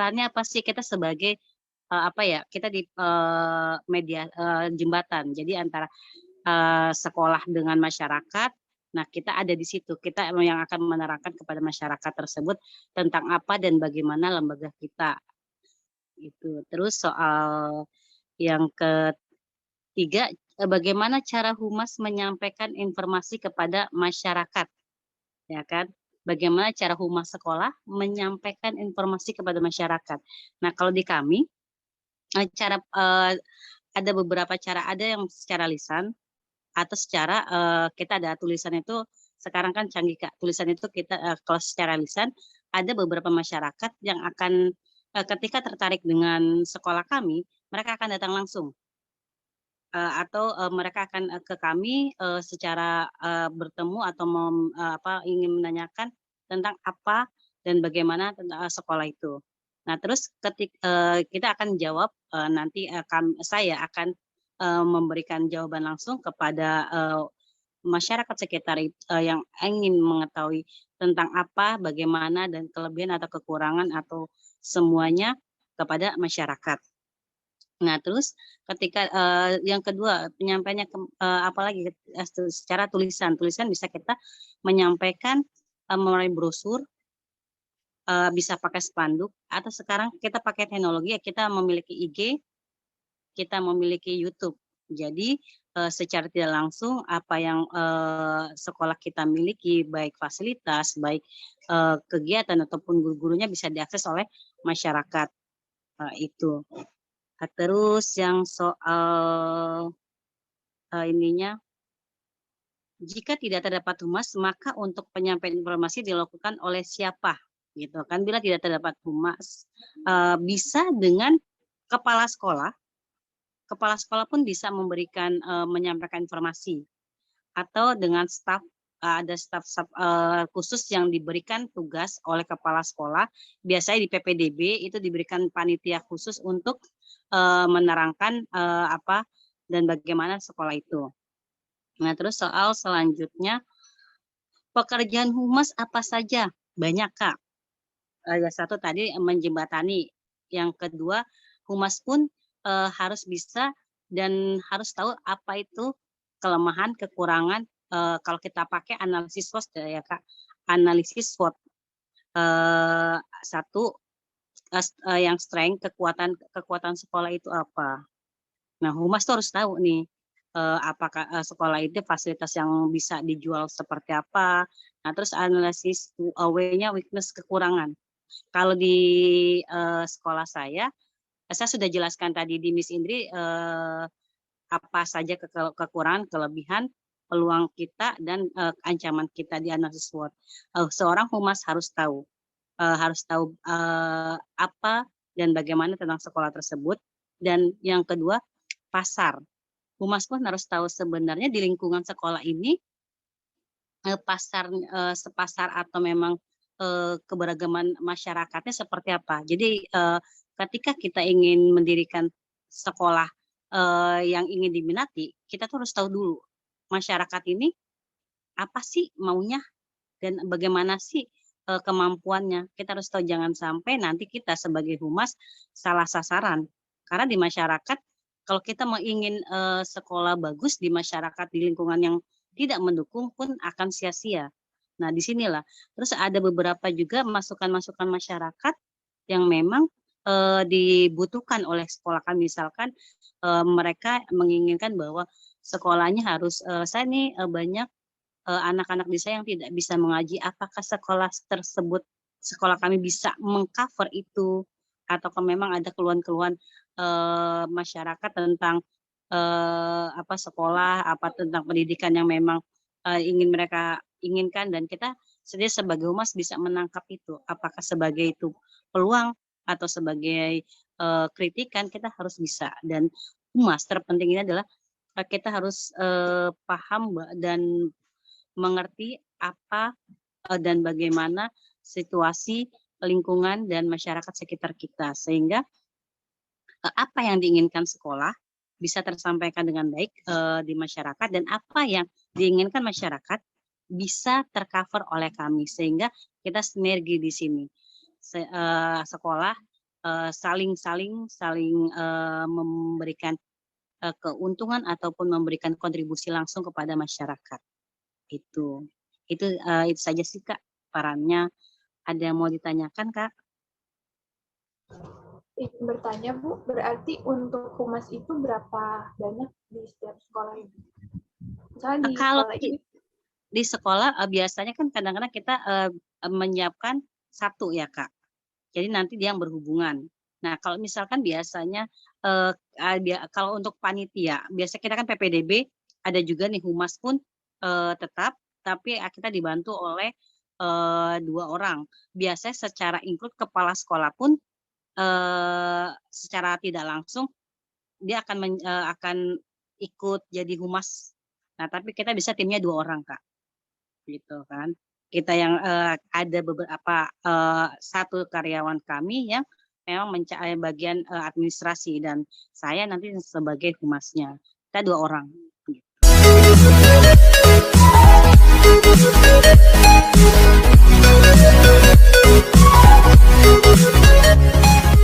perannya apa sih kita sebagai, apa ya, kita di, media jembatan. Jadi antara, sekolah dengan masyarakat, nah kita ada di situ, kita emang yang akan menerangkan kepada masyarakat tersebut tentang apa dan bagaimana lembaga kita, gitu. Terus soal yang ketiga, bagaimana cara humas menyampaikan informasi kepada masyarakat, ya kan? Bagaimana cara humas sekolah menyampaikan informasi kepada masyarakat. Nah, kalau di kami, ada beberapa cara, ada yang secara lisan atau secara, kita ada tulisan itu sekarang kan canggih, Kak, tulisan itu kita, kalau secara lisan ada beberapa masyarakat yang akan, ketika tertarik dengan sekolah kami, mereka akan datang langsung. Atau, mereka akan, ke kami, secara, bertemu atau apa, ingin menanyakan tentang apa dan bagaimana tentang, sekolah itu. Nah terus kita akan jawab, nanti, saya akan, memberikan jawaban langsung kepada, masyarakat sekitar yang ingin mengetahui tentang apa, bagaimana, dan kelebihan atau kekurangan atau semuanya kepada masyarakat. Nah terus ketika, yang kedua penyampaiannya apalagi, secara tulisan. Tulisan bisa kita menyampaikan, melalui brosur, bisa pakai spanduk atau sekarang kita pakai teknologi ya, kita memiliki IG, kita memiliki YouTube. Jadi, secara tidak langsung apa yang, sekolah kita miliki baik fasilitas, baik, kegiatan ataupun guru-gurunya bisa diakses oleh masyarakat, itu. Terus yang soal, ininya, jika tidak terdapat humas, maka untuk penyampaian informasi dilakukan oleh siapa? Gitu kan. Bila tidak terdapat humas, bisa dengan kepala sekolah pun bisa memberikan, menyampaikan informasi. Atau dengan staf, ada staf-staf, khusus yang diberikan tugas oleh kepala sekolah, biasanya di PPDB itu diberikan panitia khusus untuk, menerangkan, apa dan bagaimana sekolah itu. Nah terus soal selanjutnya, pekerjaan humas apa saja? Banyak, Kak. Yang satu tadi menjembatani, yang kedua humas pun, harus bisa dan harus tahu apa itu kelemahan, kekurangan, kalau kita pakai analisis SWOT ya, Kak, analisis SWOT. Satu, yang strength, kekuatan kekuatan sekolah itu apa. Nah, humas tuh harus tahu nih, apakah, sekolah itu fasilitas yang bisa dijual seperti apa. Nah, terus analisis W-nya weakness, kekurangan. Kalau di, sekolah saya sudah jelaskan tadi di Miss Indri, apa saja kekurangan, kelebihan, peluang kita, dan, ancaman kita di analisis SWOT. Seorang humas harus tahu, apa dan bagaimana tentang sekolah tersebut. Dan yang kedua, pasar. Humas pun harus tahu sebenarnya di lingkungan sekolah ini, sepasar atau memang, keberagaman masyarakatnya seperti apa. Jadi, ketika kita ingin mendirikan sekolah, yang ingin diminati, kita tuh harus tahu dulu, masyarakat ini apa sih maunya dan bagaimana sih, kemampuannya. Kita harus tahu, jangan sampai nanti kita sebagai humas salah sasaran. Karena di masyarakat, kalau kita ingin, sekolah bagus di masyarakat, di lingkungan yang tidak mendukung pun akan sia-sia. Nah, di sinilah. Terus ada beberapa juga masukan-masukan masyarakat yang memang, dibutuhkan oleh sekolah kami. Misalkan, mereka menginginkan bahwa sekolahnya harus, saya nih, banyak, anak-anak di saya yang tidak bisa mengaji, apakah sekolah kami bisa meng-cover itu? Ataukah memang ada keluhan-keluhan, masyarakat tentang, apa, sekolah, apa, tentang pendidikan yang memang, ingin mereka inginkan, dan kita sendiri sebagai humas bisa menangkap itu. Apakah sebagai itu peluang atau sebagai, kritikan, kita harus bisa. Dan humas terpenting ini adalah, kita harus, paham dan mengerti apa, dan bagaimana situasi lingkungan dan masyarakat sekitar kita, sehingga, apa yang diinginkan sekolah bisa tersampaikan dengan baik, di masyarakat, dan apa yang diinginkan masyarakat bisa tercover oleh kami, sehingga kita sinergi di sini. Sekolah saling memberikan keuntungan ataupun memberikan kontribusi langsung kepada masyarakat. Itu. Itu saja sih, Kak, perannya. Ada yang mau ditanyakan, Kak? Bertanya, Bu, berarti untuk humas itu berapa banyak di setiap sekolah itu? Misalnya di Kalau sekolah ini. di sekolah biasanya kan kadang-kadang kita menyiapkan satu ya, Kak. Jadi nanti dia yang berhubungan. Nah, kalau misalkan biasanya kalau untuk panitia, biasa kita kan PPDB, ada juga nih humas pun tetap, tapi kita dibantu oleh 2 orang. Biasanya secara include kepala sekolah pun secara tidak langsung dia akan ikut jadi humas. Nah, tapi kita bisa timnya 2 orang, Kak, gitu kan. Kita yang ada beberapa 1 karyawan kami yang memang bagian administrasi dan saya nanti sebagai humasnya. Kita 2 orang.